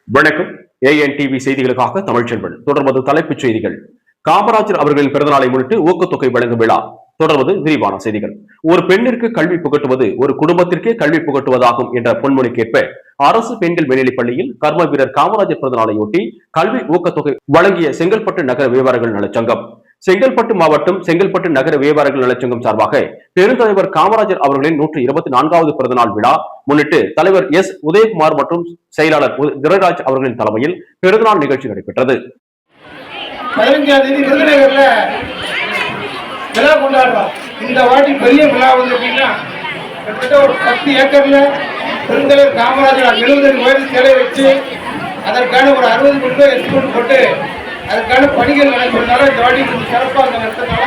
வணக்கம். ANTV செய்திகளுக்காக தமிழ்ச்செல்வன். தொடர்வது தலைப்புச் செய்திகள். காமராஜர் அவர்களின் பிறந்தநாளை முன்னிட்டு ஊக்கத்தொகை வழங்கும் விழா. தொடர்வது விரிவான செய்திகள். ஒரு பெண்ணிற்கு கல்வி புகட்டுவது ஒரு குடும்பத்திற்கே கல்வி புகட்டுவதாகும் என்ற பொன்மொழிக்கேற்ப அரசு பெண்கள் மேல்நிலைப் பள்ளியில் கர்ம வீரர் காமராஜர் பிறந்தநாளையொட்டி கல்வி ஊக்கத்தொகை வழங்கிய செங்கல்பட்டு நகர வியாபாரிகள் நலச்சங்கம். செங்கல்பட்டு மாவட்டம் செங்கல்பட்டு நகர வியாபாரிகள் நலச்சங்கம் சார்பாக பெருந்தலைவர் காமராஜர் அவர்களின் 124வது பிறந்தநாள் விழா முன்னிட்டு தலைவர் எஸ். உதயகுமார் மற்றும் செயலாளர் துரைராஜ் அவர்களின் தலைமையில் பிறந்தநாள் நிகழ்ச்சி நடைபெற்றது. 15ஆம் தேதி விருதுநகர்ல விழா கொண்டாடுறோம். இந்த வாட்டி பெரிய விழா வந்து அப்படின்னா கிட்டத்தட்ட ஒரு 10 ஏக்கர்ல பெருந்தலைவர் காமராஜர் 70 வயது சிலை வச்சு அதற்கான ஒரு 60 கோடி ரூபாய் எஸ்டிமேட் போட்டு அதுக்கான பணிகள் நடைபெறனால இந்த வாட்டி கொஞ்சம் சிறப்பாக நடத்தினால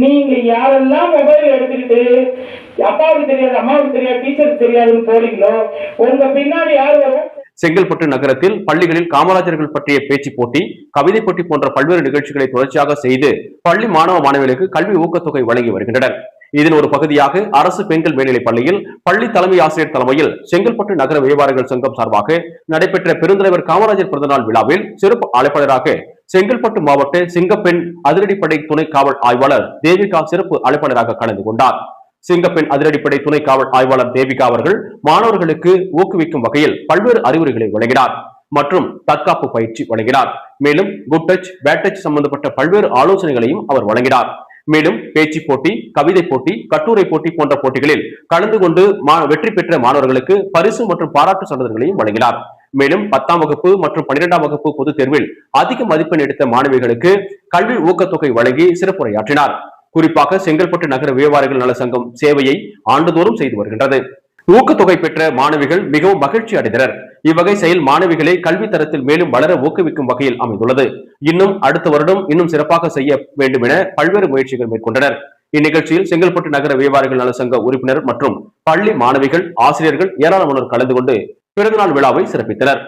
நீங்க யாரெல்லாம் மொபைல் எடுத்துக்கிட்டு அப்பாவுக்கு தெரியாது அம்மாவுக்கு தெரியாது டீச்சருக்கு தெரியாதுன்னு போறீங்களோ உங்க பின்னாடி யார் வரும்? செங்கல்பட்டு நகரத்தில் பள்ளிகளில் காமராஜர்கள் பற்றிய பேச்சு போட்டி, கவிதை போட்டி போன்ற பல்வேறு நிகழ்ச்சிகளை தொடர்ச்சியாக செய்து பள்ளி மாணவ மாணவிகளுக்கு கல்வி ஊக்கத்தொகை வழங்கி வருகின்றனர். இதன் ஒரு பகுதியாக அரசு பெண்கள் மேல்நிலைப் பள்ளியில் பள்ளி தலைமை ஆசிரியர் தலைமையில் செங்கல்பட்டு நகர வியாபாரிகள் சங்கம் சார்பாக நடைபெற்ற பெருந்தலைவர் காமராஜர் பிறந்தநாள் விழாவில் சிறப்பு அழைப்பாளராக செங்கல்பட்டு மாவட்ட சிங்கப்பெண் அதிரடிப்படை துணை காவல் ஆய்வாளர் தேவிகா சிறப்பு அழைப்பாளராக கலந்து கொண்டார். சிங்கப்பெண் அதிரடிப்படை துணை காவல் ஆய்வாளர் தேவிகா அவர்கள் மாணவர்களுக்கு ஊக்குவிக்கும் வகையில் பல்வேறு அறிவுரைகளை வழங்கினார் மற்றும் தற்காப்பு பயிற்சி வழங்கினார். மேலும் குட் டச், பேட் டச் சம்பந்தப்பட்ட பல்வேறு ஆலோசனைகளையும் அவர் வழங்கினார். மேலும் பேச்சு போட்டி, கவிதை போட்டி, கட்டுரை போட்டி போன்ற போட்டிகளில் கலந்து கொண்டு வெற்றி பெற்ற மாணவர்களுக்கு பரிசு மற்றும் பாராட்டு சான்றிதழ்களையும் வழங்கினார். மேலும் 10ஆம் வகுப்பு மற்றும் 12ஆம் வகுப்பு பொதுத் தேர்வில் அதிக மதிப்பெண் எடுத்த மாணவிகளுக்கு கல்வி ஊக்கத்தொகை வழங்கி சிறப்புரையாற்றினார். குறிப்பாக செங்கல்பட்டு நகர வியாபாரிகள் நல சங்கம் சேவையை ஆண்டுதோறும் செய்து வருகின்றது. ஊக்கத்தொகை பெற்ற மாணவிகள் மிகவும் மகிழ்ச்சி அடைந்தனர். இவ்வகை செயல் மாணவிகளை கல்வி தரத்தில் மேலும் வளர ஊக்குவிக்கும் வகையில் அமைந்துள்ளது. இன்னும் அடுத்த வருடம் இன்னும் சிறப்பாக செய்ய வேண்டும் என பல்வேறு முயற்சிகள் மேற்கொண்டனர். இந்நிகழ்ச்சியில் செங்கல்பட்டு நகர வியாபாரிகள் நல சங்க உறுப்பினர் மற்றும் பள்ளி மாணவிகள், ஆசிரியர்கள் ஏராளமானோர் கலந்து கொண்டு பிறந்தநாள் விழாவை சிறப்பித்தனர்.